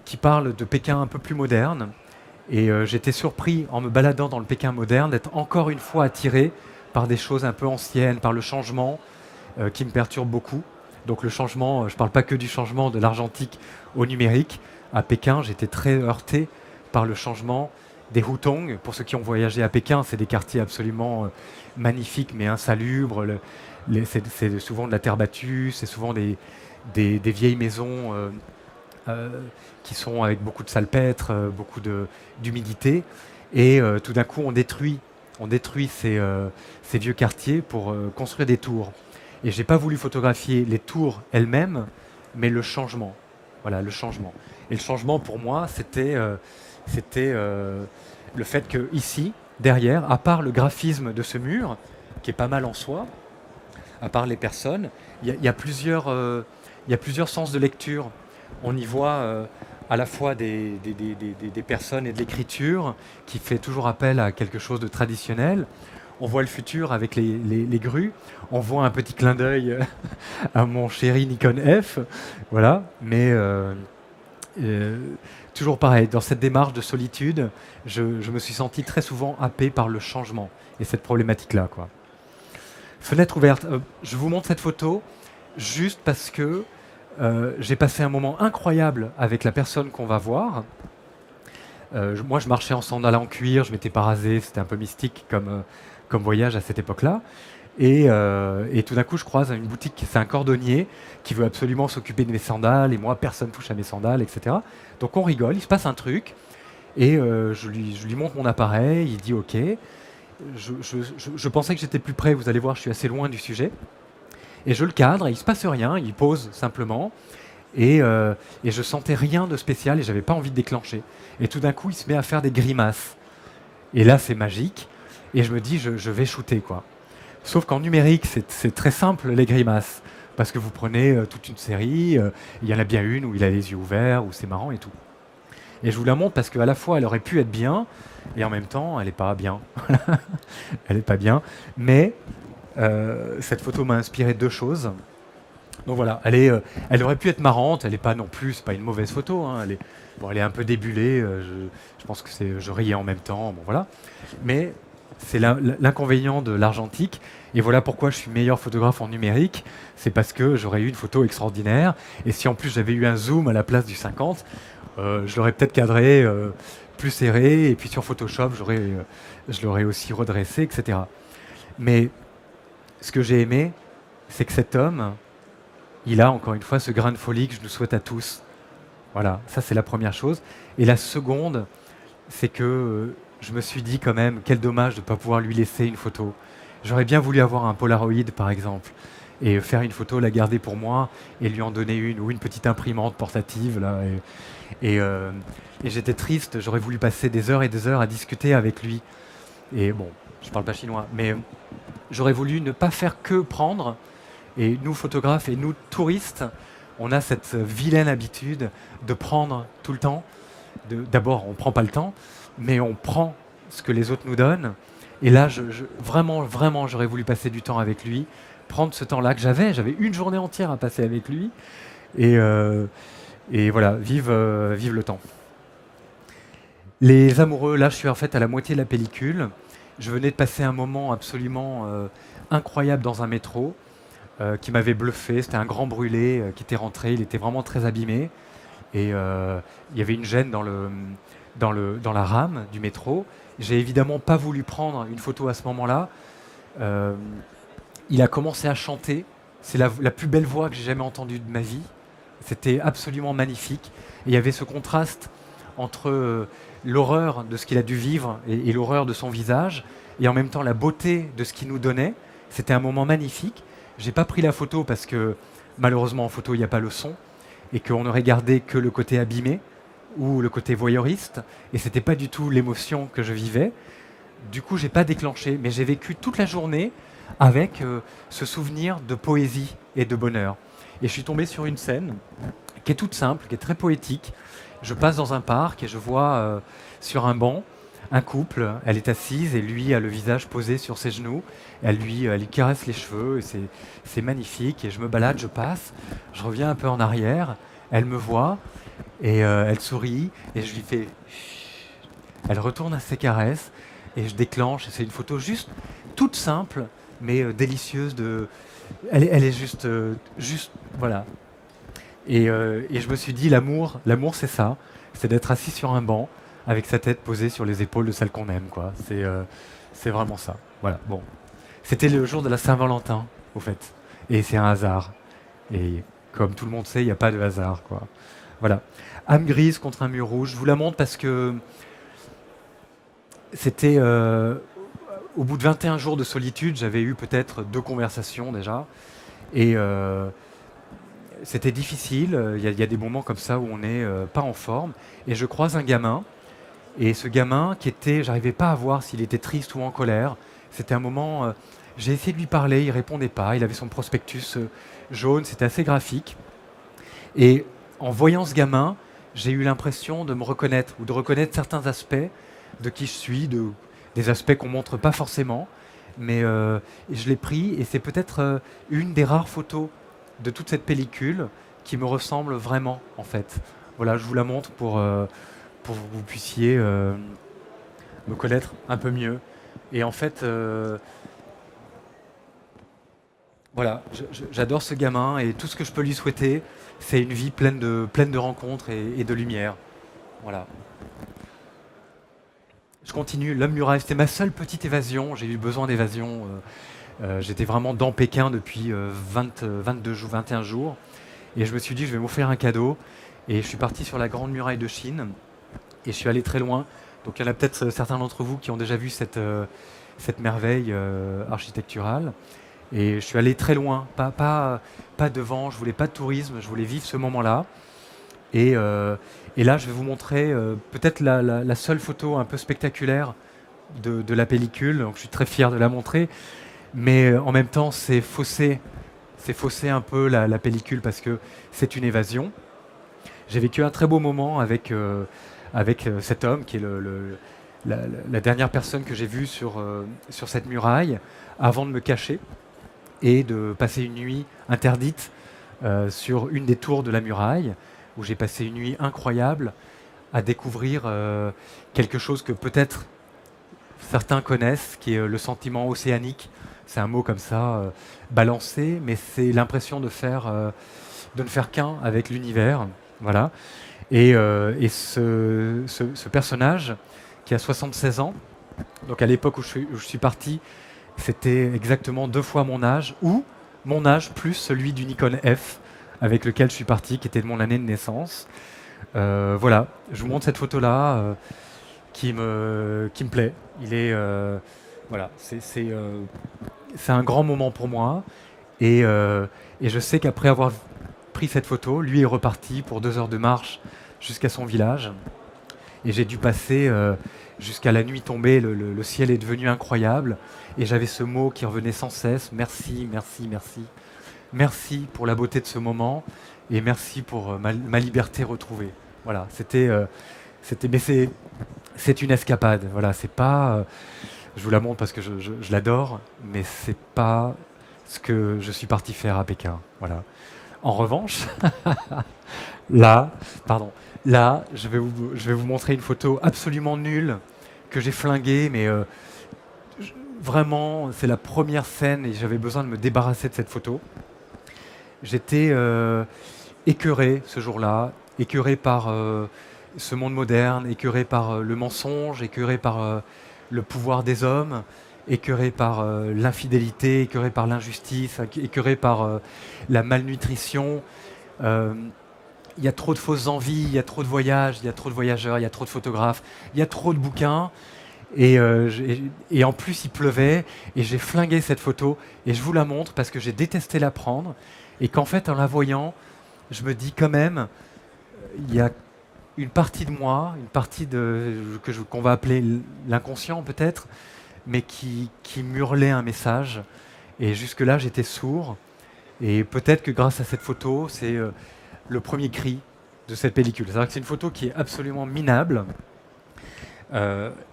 qui parle de Pékin un peu plus moderne. Et j'étais surpris, en me baladant dans le Pékin moderne, d'être encore une fois attiré par des choses un peu anciennes, par le changement qui me perturbe beaucoup. Donc le changement, je ne parle pas que du changement de l'argentique au numérique. À Pékin, j'étais très heurté par le changement des hutongs. Pour ceux qui ont voyagé à Pékin, c'est des quartiers absolument magnifiques mais insalubres. C'est souvent de la terre battue, c'est souvent des vieilles maisons qui sont avec beaucoup de salpêtre, beaucoup d'humidité. Et tout d'un coup, on détruit ces vieux quartiers pour construire des tours. Et je n'ai pas voulu photographier les tours elles-mêmes, mais le changement. Voilà, le changement. Et le changement, pour moi, c'était le fait que ici, derrière, à part le graphisme de ce mur, qui est pas mal en soi, à part les personnes, il y a plusieurs sens de lecture. On y voit à la fois des personnes et de l'écriture, qui fait toujours appel à quelque chose de traditionnel. On voit le futur avec les grues. On voit un petit clin d'œil à mon chéri Nikon F. Voilà. Mais toujours pareil, dans cette démarche de solitude, je me suis senti très souvent happé par le changement et cette problématique-là, quoi. Fenêtre ouverte. Je vous montre cette photo juste parce que j'ai passé un moment incroyable avec la personne qu'on va voir. Moi, je marchais en sandales en cuir, je m'étais pas rasé, c'était un peu mystique comme voyage à cette époque-là. Et tout d'un coup, je croise une boutique, c'est un cordonnier qui veut absolument s'occuper de mes sandales, et moi, personne touche à mes sandales, etc. Donc on rigole, il se passe un truc, et je lui montre mon appareil, il dit OK. Je pensais que j'étais plus près, vous allez voir, je suis assez loin du sujet. Et je le cadre, et il ne se passe rien, il pose simplement, et je sentais rien de spécial, et j'avais pas envie de déclencher. Et tout d'un coup, il se met à faire des grimaces. Et là, c'est magique, et je me dis, je vais shooter, quoi. Sauf qu'en numérique, c'est très simple, les grimaces, parce que vous prenez toute une série, il y en a bien une où il a les yeux ouverts, où c'est marrant et tout. Et je vous la montre parce qu'à la fois, elle aurait pu être bien, et en même temps, elle n'est pas bien. Elle n'est pas bien, mais cette photo m'a inspiré deux choses. Donc voilà, elle aurait pu être marrante, elle n'est pas non plus, c'est pas une mauvaise photo, elle est un peu débulée, je pense que je riais en même temps, bon voilà. Mais c'est l'inconvénient de l'argentique, et voilà pourquoi je suis meilleur photographe en numérique, c'est parce que j'aurais eu une photo extraordinaire, et si en plus j'avais eu un zoom à la place du 50, je l'aurais peut-être cadré plus serré, et puis sur Photoshop, je l'aurais aussi redressé, etc. Mais ce que j'ai aimé, c'est que cet homme, il a encore une fois ce grain de folie que je nous souhaite à tous. Voilà, ça c'est la première chose. Et la seconde, c'est que je me suis dit quand même, quel dommage de ne pas pouvoir lui laisser une photo. J'aurais bien voulu avoir un Polaroid par exemple, et faire une photo, la garder pour moi, et lui en donner une, ou une petite imprimante portative. Là, et j'étais triste, j'aurais voulu passer des heures et des heures à discuter avec lui. Et bon, je parle pas chinois, mais j'aurais voulu ne pas faire que prendre. Et nous, photographes et nous, touristes, on a cette vilaine habitude de prendre tout le temps. D'abord, on ne prend pas le temps, mais on prend ce que les autres nous donnent. Et là, vraiment, j'aurais voulu passer du temps avec lui, prendre ce temps-là que j'avais une journée entière à passer avec lui. Et voilà, vive le temps. Les amoureux, là, je suis en fait à la moitié de la pellicule. Je venais de passer un moment absolument incroyable dans un métro. Qui m'avait bluffé, c'était un grand brûlé qui était rentré, il était vraiment très abîmé et il y avait une gêne dans la rame du métro. J'ai évidemment pas voulu prendre une photo à ce moment-là. Il a commencé à chanter c'est la plus belle voix que j'ai jamais entendue de ma vie. C'était absolument magnifique. Et il y avait ce contraste entre l'horreur de ce qu'il a dû vivre et l'horreur de son visage, et en même temps la beauté de ce qu'il nous donnait. C'était un moment magnifique. J'ai pas pris la photo parce que malheureusement en photo il n'y a pas le son, et qu'on aurait gardé que le côté abîmé ou le côté voyeuriste, et c'était pas du tout l'émotion que je vivais. Du coup, j'ai pas déclenché, mais j'ai vécu toute la journée avec ce souvenir de poésie et de bonheur. Et je suis tombé sur une scène qui est toute simple, qui est très poétique. Je passe dans un parc et je vois sur un banc un couple. Elle est assise et lui a le visage posé sur ses genoux. Elle lui caresse les cheveux et c'est magnifique. Et je me balade, je passe, je reviens un peu en arrière. Elle me voit et elle sourit et je lui fais chut. Elle retourne à ses caresses et je déclenche. C'est une photo juste toute simple mais délicieuse. Elle est juste voilà. Et je me suis dit, l'amour c'est ça, c'est d'être assis sur un banc avec sa tête posée sur les épaules de celle qu'on aime, quoi. C'est vraiment ça. Voilà. Bon, c'était le jour de la Saint-Valentin, au fait, et c'est un hasard. Et comme tout le monde sait, il n'y a pas de hasard, quoi. Voilà. Âme grise contre un mur rouge. Je vous la montre parce que c'était au bout de 21 jours de solitude, j'avais eu peut-être 2 conversations déjà, et c'était difficile. Il y a des moments comme ça où on n'est pas en forme. Et je croise un gamin. Et ce gamin j'arrivais pas à voir s'il était triste ou en colère. C'était un moment, j'ai essayé de lui parler, il répondait pas. Il avait son prospectus jaune, c'était assez graphique. Et en voyant ce gamin, j'ai eu l'impression de me reconnaître ou de reconnaître certains aspects de qui je suis, des aspects qu'on montre pas forcément. Mais je l'ai pris et c'est peut-être une des rares photos de toute cette pellicule qui me ressemble vraiment, en fait. Voilà, je vous la montre pour que vous puissiez me connaître un peu mieux. Et en fait, voilà, j'adore ce gamin et tout ce que je peux lui souhaiter, c'est une vie pleine de rencontres et de lumière. Voilà. Je continue, l'homme muraille, c'était ma seule petite évasion. J'ai eu besoin d'évasion. J'étais vraiment dans Pékin depuis 22 jours, 21 jours. Et je me suis dit, je vais m'offrir un cadeau. Et je suis parti sur la Grande Muraille de Chine. Et je suis allé très loin. Donc il y en a peut-être certains d'entre vous qui ont déjà vu cette merveille architecturale. Et je suis allé très loin, pas devant, je voulais pas de tourisme, je voulais vivre ce moment-là. Et là, je vais vous montrer peut-être la seule photo un peu spectaculaire de la pellicule. Donc je suis très fier de la montrer. Mais en même temps, c'est fausser un peu la pellicule parce que c'est une évasion. J'ai vécu un très beau moment avec cet homme qui est la dernière personne que j'ai vue sur cette muraille avant de me cacher et de passer une nuit interdite sur une des tours de la muraille où j'ai passé une nuit incroyable à découvrir quelque chose que peut-être certains connaissent, qui est le sentiment océanique. C'est un mot comme ça, balancé, mais c'est l'impression de ne faire qu'un avec l'univers. Voilà. Et ce personnage, qui a 76 ans, donc à l'époque où je suis parti, c'était exactement 2 fois mon âge, ou mon âge plus celui du Nikon F, avec lequel je suis parti, qui était de mon année de naissance. Voilà, je vous montre cette photo-là, qui me plaît. Il est... voilà, c'est un grand moment pour moi. Et je sais qu'après avoir pris cette photo, lui est reparti pour 2 heures de marche jusqu'à son village. Et j'ai dû passer jusqu'à la nuit tombée. Le ciel est devenu incroyable. Et j'avais ce mot qui revenait sans cesse. Merci, merci, merci. Merci pour la beauté de ce moment. Et merci pour ma liberté retrouvée. Voilà, mais c'est une escapade. Voilà, c'est pas... je vous la montre parce que je l'adore, mais c'est pas ce que je suis parti faire à Pékin. Voilà. En revanche, là, je vais vous montrer une photo absolument nulle que j'ai flinguée, mais vraiment, c'est la première scène et j'avais besoin de me débarrasser de cette photo. J'étais écœuré ce jour-là, écœuré par ce monde moderne, écœuré par le mensonge, écœuré par le pouvoir des hommes, écœuré par l'infidélité, écœuré par l'injustice, écœuré par la malnutrition. Il y a trop de fausses envies, il y a trop de voyages, il y a trop de voyageurs, il y a trop de photographes, il y a trop de bouquins. Et en plus, il pleuvait, et j'ai flingué cette photo, et je vous la montre parce que j'ai détesté la prendre, et qu'en fait, en la voyant, je me dis quand même, il y a une partie de moi, une partie qu'on va appeler l'inconscient peut-être, mais qui m'hurlait un message. Et jusque-là, j'étais sourd. Et peut-être que grâce à cette photo, c'est le premier cri de cette pellicule. C'est-à-dire que c'est une photo qui est absolument minable.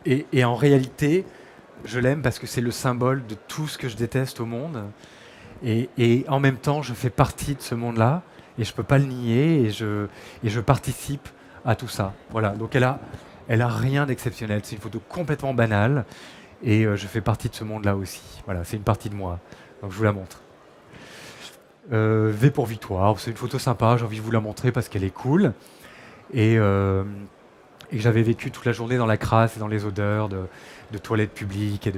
Et en réalité, je l'aime parce que c'est le symbole de tout ce que je déteste au monde. Et en même temps, je fais partie de ce monde-là. Et je ne peux pas le nier. Et je participe à tout ça. Voilà. Donc elle a rien d'exceptionnel. C'est une photo complètement banale. Et je fais partie de ce monde-là aussi. Voilà, c'est une partie de moi. Donc je vous la montre. V pour Victoire, c'est une photo sympa, j'ai envie de vous la montrer parce qu'elle est cool. Et que j'avais vécu toute la journée dans la crasse et dans les odeurs de toilettes publiques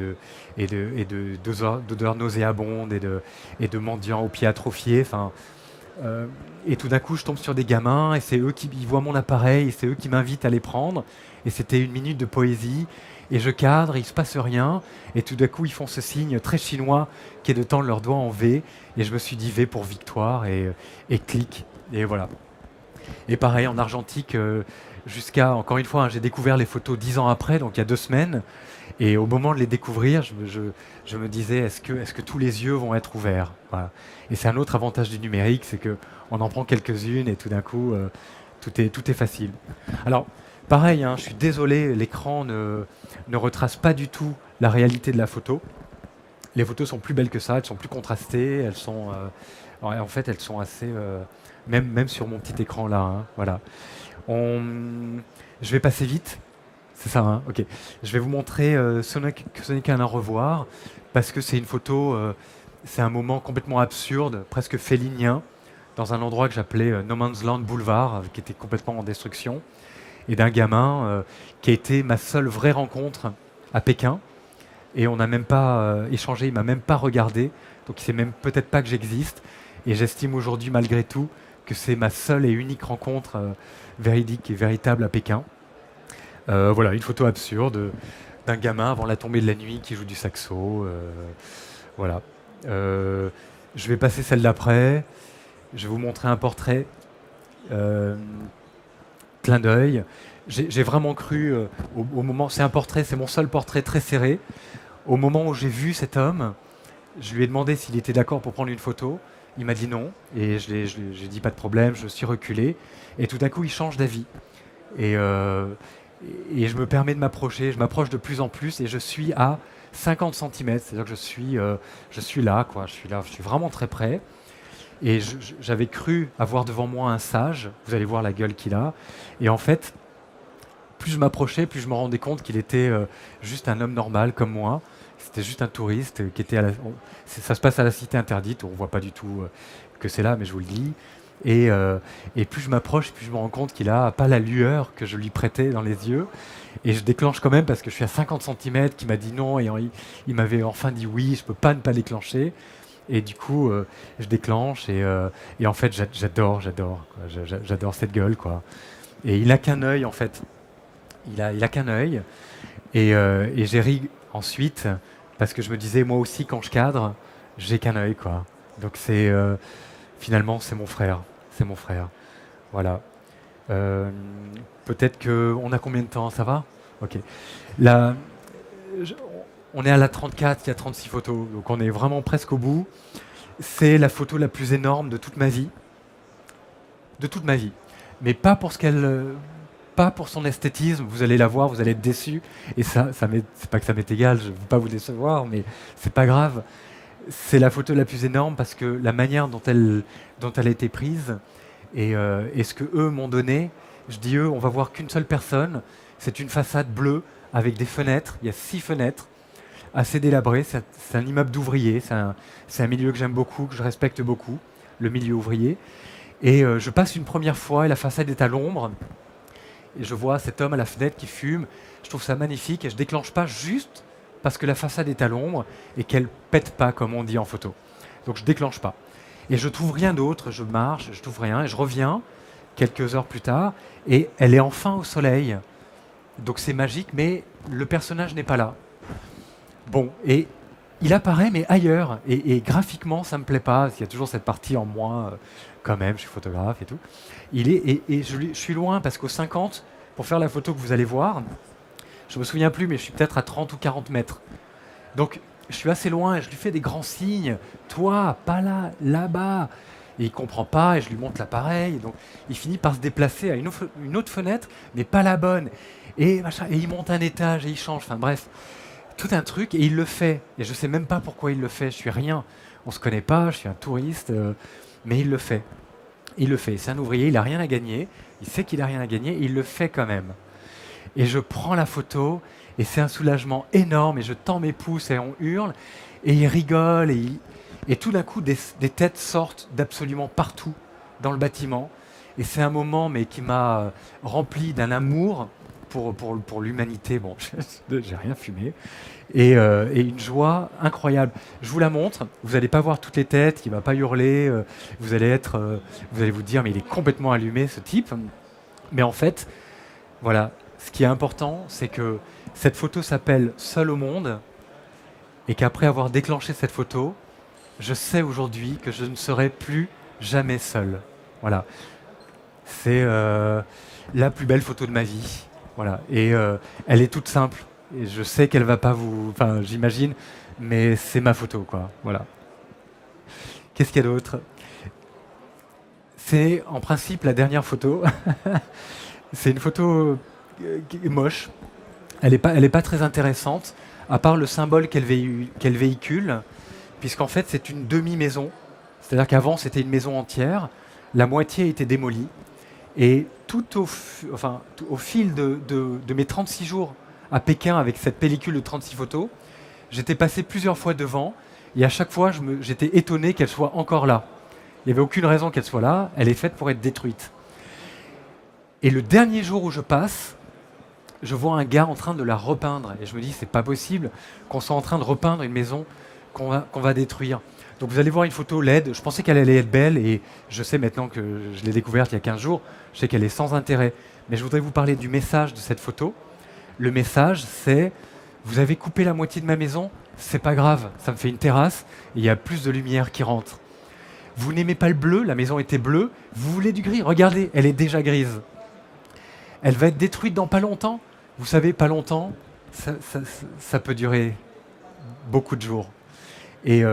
et d'odeurs nauséabondes et de mendiants aux pieds atrophiés. Et tout d'un coup, je tombe sur des gamins et c'est eux ils voient mon appareil et c'est eux qui m'invitent à les prendre. Et c'était une minute de poésie. Et je cadre, il ne se passe rien. Et tout d'un coup, ils font ce signe très chinois qui est de tendre leurs doigts en V. Et je me suis dit V pour Victoire et clic. Et voilà. Et pareil, en argentique, jusqu'à, encore une fois, j'ai découvert les photos 10 ans après, donc il y a 2 semaines. Et au moment de les découvrir, je me disais, est-ce que tous les yeux vont être ouverts? Voilà. Et c'est un autre avantage du numérique, c'est qu'on en prend quelques-unes et tout d'un coup, tout est facile. Alors, pareil, je suis désolé, l'écran ne retrace pas du tout la réalité de la photo. Les photos sont plus belles que ça, elles sont plus contrastées, elles sont, en fait, elles sont assez, même sur mon petit écran là, voilà. Je vais passer vite, c'est ça, ok. Je vais vous montrer ce n'est qu'un au revoir, parce que c'est une photo, c'est un moment complètement absurde, presque félinien, dans un endroit que j'appelais No Man's Land Boulevard, qui était complètement en destruction. Et d'un gamin qui a été ma seule vraie rencontre à Pékin. Et on n'a même pas échangé, il m'a même pas regardé. Donc il sait même peut-être pas que j'existe. Et j'estime aujourd'hui malgré tout que c'est ma seule et unique rencontre véridique et véritable à Pékin. Voilà, une photo absurde d'un gamin avant la tombée de la nuit qui joue du saxo. Voilà. Je vais passer celle d'après. Je vais vous montrer un portrait. Clin d'œil. J'ai vraiment cru au moment, c'est un portrait, c'est mon seul portrait très serré. Au moment où j'ai vu cet homme, je lui ai demandé s'il était d'accord pour prendre une photo. Il m'a dit non, et j'ai dit pas de problème, je suis reculé. Et tout d'un coup, il change d'avis. Et je me permets de m'approcher, je m'approche de plus en plus, et je suis à 50 cm, c'est-à-dire que je suis là, quoi. Je suis vraiment très près. Et j'avais cru avoir devant moi un sage, vous allez voir la gueule qu'il a. Et en fait, plus je m'approchais, plus je me rendais compte qu'il était juste un homme normal comme moi. C'était juste un touriste qui était ça se passe à la Cité Interdite, on ne voit pas du tout que c'est là, mais je vous le dis. Et plus je m'approche, plus je me rends compte qu'il n'a pas la lueur que je lui prêtais dans les yeux. Et je déclenche quand même parce que je suis à 50 cm, qu'il m'a dit non, et il m'avait enfin dit oui, je ne peux pas ne pas déclencher. Et du coup, je déclenche et en fait, j'adore cette gueule, quoi. Et il n'a qu'un œil, en fait. Il a qu'un œil. Et j'ai ri ensuite parce que je me disais, moi aussi, quand je cadre, j'ai qu'un œil, quoi. Donc finalement, c'est mon frère. C'est mon frère. Voilà. Peut-être qu'on a combien de temps? Ça va? Ok. Là, on est à la 34, il y a 36 photos, donc on est vraiment presque au bout. C'est la photo la plus énorme de toute ma vie. De toute ma vie. Mais pas pour pas pour son esthétisme, vous allez la voir, vous allez être déçus. Et c'est pas que ça m'est égal, je ne veux pas vous décevoir, mais c'est pas grave. C'est la photo la plus énorme parce que la manière dont elle a été prise et ce que eux m'ont donné, je dis eux, on va voir qu'une seule personne. C'est une façade bleue avec des fenêtres, il y a 6 fenêtres. Assez délabré, c'est un immeuble d'ouvriers, c'est un milieu que j'aime beaucoup, que je respecte beaucoup, le milieu ouvrier. Et je passe une première fois et la façade est à l'ombre. Et je vois cet homme à la fenêtre qui fume. Je trouve ça magnifique et je déclenche pas juste parce que la façade est à l'ombre et qu'elle pète pas, comme on dit en photo. Donc je déclenche pas. Et je trouve rien d'autre, je marche, je trouve rien, et je reviens quelques heures plus tard, et elle est enfin au soleil. Donc c'est magique, mais le personnage n'est pas là. Bon, et il apparaît, mais ailleurs, et graphiquement, ça me plaît pas, parce qu'il y a toujours cette partie en moi, quand même, je suis photographe et tout. Je suis loin, parce qu'au 50, pour faire la photo que vous allez voir, je me souviens plus, mais je suis peut-être à 30 ou 40 mètres. Donc, je suis assez loin et je lui fais des grands signes. Toi, pas là, là-bas. Et il comprend pas et je lui montre l'appareil. Donc, il finit par se déplacer à une autre fenêtre, mais pas la bonne. Et, machin, et il monte un étage et il change. Enfin bref, tout un truc. Et il le fait. Et je sais même pas pourquoi il le fait. Je suis rien. On se connaît pas. Je suis un touriste. Mais il le fait. Il le fait. C'est un ouvrier. Il a rien à gagner. Il sait qu'il a rien à gagner. Il le fait quand même. Et je prends la photo, et c'est un soulagement énorme, et je tends mes pouces, et on hurle, et il rigole, et tout d'un coup, des têtes sortent d'absolument partout dans le bâtiment. Et c'est un moment mais qui m'a rempli d'un amour pour l'humanité. Bon, j'ai rien fumé. Et une joie incroyable. Je vous la montre, vous n'allez pas voir toutes les têtes, il ne va pas hurler, vous allez vous dire, mais il est complètement allumé, ce type. Mais en fait, voilà. Ce qui est important, c'est que cette photo s'appelle « Seul au monde » et qu'après avoir déclenché cette photo, je sais aujourd'hui que je ne serai plus jamais seul. Voilà. C'est la plus belle photo de ma vie. Voilà. Et elle est toute simple. Et je sais qu'elle va pas vous... Enfin, j'imagine, mais c'est ma photo, quoi. Voilà. Qu'est-ce qu'il y a d'autre? C'est en principe la dernière photo. C'est une photo... moche. Elle est pas très intéressante, à part le symbole qu'elle véhicule, puisqu'en fait c'est une demi-maison. C'est-à-dire qu'avant c'était une maison entière, la moitié a été démolie, et tout au fil de mes 36 jours à Pékin avec cette pellicule de 36 photos, j'étais passé plusieurs fois devant, et à chaque fois j'étais étonné qu'elle soit encore là. Il n'y avait aucune raison qu'elle soit là, elle est faite pour être détruite. Et le dernier jour où je passe, je vois un gars en train de la repeindre. Et je me dis, c'est pas possible qu'on soit en train de repeindre une maison qu'on va détruire. Donc vous allez voir une photo LED. Je pensais qu'elle allait être belle et je sais maintenant que je l'ai découverte il y a 15 jours, je sais qu'elle est sans intérêt. Mais je voudrais vous parler du message de cette photo. Le message, c'est « Vous avez coupé la moitié de ma maison, c'est pas grave, ça me fait une terrasse et il y a plus de lumière qui rentre. Vous n'aimez pas le bleu, la maison était bleue, vous voulez du gris, regardez, elle est déjà grise. Elle va être détruite dans pas longtemps. Vous savez, pas longtemps, ça peut durer beaucoup de jours. Et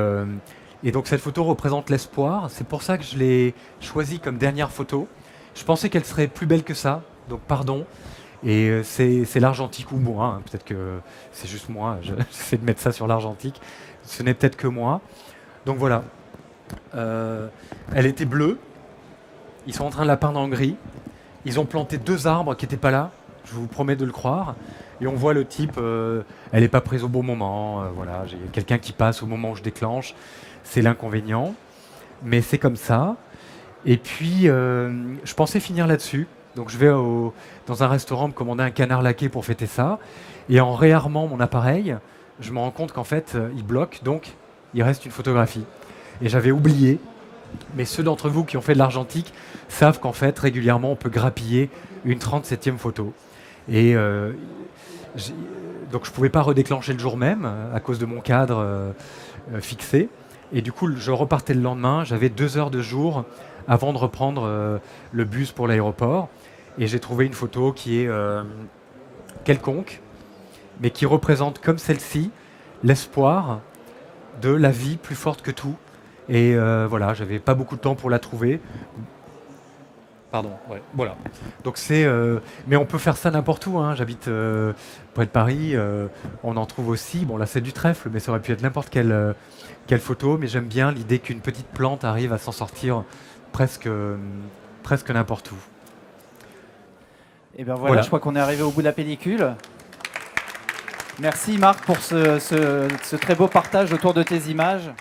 donc cette photo représente l'espoir. C'est pour ça que je l'ai choisie comme dernière photo. Je pensais qu'elle serait plus belle que ça, donc pardon. Et c'est l'argentique ou moi, hein. Peut-être que c'est juste moi, j'essaie de mettre ça sur l'argentique. Ce n'est peut-être que moi. Donc voilà. Elle était bleue. Ils sont en train de la peindre en gris. Ils ont planté 2 arbres qui n'étaient pas là. Je vous promets de le croire. Et on voit le type, elle n'est pas prise au bon moment. Voilà, j'ai quelqu'un qui passe au moment où je déclenche. C'est l'inconvénient. Mais c'est comme ça. Et puis, je pensais finir là-dessus. Donc je vais dans un restaurant me commander un canard laqué pour fêter ça. Et en réarmant mon appareil, je me rends compte qu'en fait, il bloque. Donc, il reste une photographie. Et j'avais oublié. Mais ceux d'entre vous qui ont fait de l'argentique savent qu'en fait, régulièrement, on peut grappiller une 37e photo. Et donc, je ne pouvais pas redéclencher le jour même à cause de mon cadre fixé. Et du coup, je repartais le lendemain. J'avais 2 heures de jour avant de reprendre le bus pour l'aéroport. Et j'ai trouvé une photo qui est quelconque, mais qui représente, comme celle-ci, l'espoir de la vie plus forte que tout. Et voilà, j'avais pas beaucoup de temps pour la trouver. Pardon, ouais, voilà. Donc c'est, mais on peut faire ça n'importe où, hein. J'habite près de Paris, on en trouve aussi. Bon là c'est du trèfle, mais ça aurait pu être n'importe quelle photo. Mais j'aime bien l'idée qu'une petite plante arrive à s'en sortir presque n'importe où. Et bien voilà, je crois qu'on est arrivé au bout de la pellicule. Merci Marc pour ce très beau partage autour de tes images.